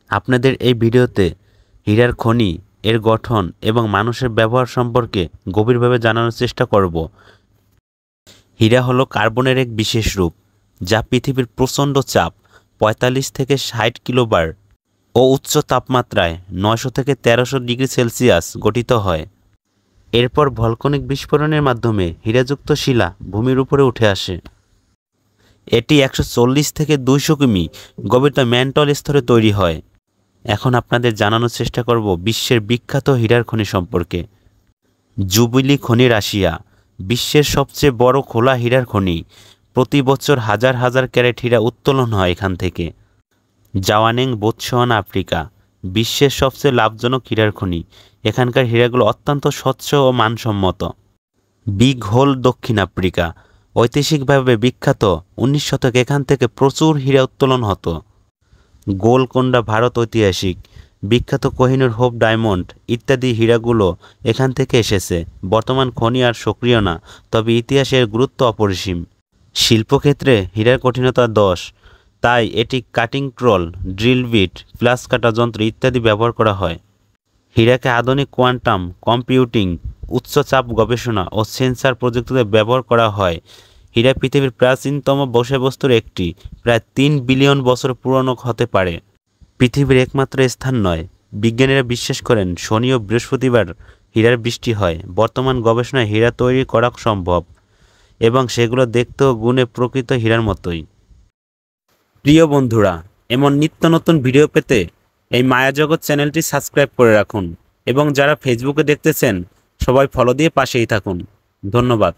আপনাদের এই ভিডিওতে হীরার খনি, এর গঠন এবং মানুষের ব্যবহার সম্পর্কে গভীরভাবে জানানোর চেষ্টা করব। হীরা হলো কার্বনের এক বিশেষ রূপ, যা পৃথিবীর প্রচণ্ড চাপ ৪৫ থেকে ৬০ কিলোবার ও উচ্চ তাপমাত্রায় ৯০০ থেকে ১৩০০ ডিগ্রি সেলসিয়াস গঠিত হয়। এরপর ভলকনিক বিস্ফোরণের মাধ্যমে হীরাযুক্ত শিলা ভূমির উপরে উঠে আসে। এটি ১৪০ থেকে ২০০ কিমি গভীরতা ম্যান্টল স্তরে তৈরি হয়। এখন আপনাদের জানানোর চেষ্টা করব বিশ্বের বিখ্যাত হীরার খনি সম্পর্কে। জুবিলি খনি রাশিয়া বিশ্বের সবচেয়ে বড় খোলা হীরার খনি। প্রতি বছর হাজার হাজার ক্যারেট হীরা উত্তোলন হয় এখান থেকে। জাওয়ানেং বোতসোয়ানা আফ্রিকা বিশ্বের সবচেয়ে লাভজনক হীরার খনি। এখানকার হীরাগুলো অত্যন্ত স্বচ্ছ ও মানসম্মত। বিগ হোল দক্ষিণ আফ্রিকা ঐতিহাসিকভাবে বিখ্যাত, ১৯ শতকে এখান থেকে প্রচুর হীরা উত্তোলন হতো। গোলকোন্ডা ভারত ঐতিহাসিক বিখ্যাত কোহিনূর হোপ ডায়মন্ড ইত্যাদি হীরাগুলো এখান থেকে এসেছে। বর্তমান খনি আর সক্রিয় না, তবে ইতিহাসের গুরুত্ব অপরিসীম। শিল্পক্ষেত্রে হীরার কঠিনতা ১০, তাই এটি কাটিং ট্রল, ড্রিল বিট, ফ্লাস কাটা যন্ত্র ইত্যাদি ব্যবহার করা হয়। হীরাকে আধুনিক কোয়ান্টাম কম্পিউটিং, উচ্চচাপ গবেষণা ও সেন্সার প্রযুক্তিতে ব্যবহার করা হয়। হীরা পৃথিবীর প্রাচীনতম বিষয়বস্তুর একটি, প্রায় ৩ বিলিয়ন বছর পুরনো হতে পারে। পৃথিবীর একমাত্র স্থান নয়, বিজ্ঞানীরা বিশ্বাস করেন শনি ও বৃহস্পতিবার হীরার বৃষ্টি হয়। বর্তমান গবেষণায় হীরা তৈরি করা সম্ভব এবং সেগুলো দেখতেও গুণে প্রকৃত হীরার মতোই। প্রিয় বন্ধুরা, এমন নিত্য নতুন ভিডিও পেতে এই মায়াজগৎ চ্যানেলটি সাবস্ক্রাইব করে রাখুন এবং যারা ফেসবুকে দেখতেছেন সবাই ফলো দিয়ে পাশেই থাকুন। ধন্যবাদ।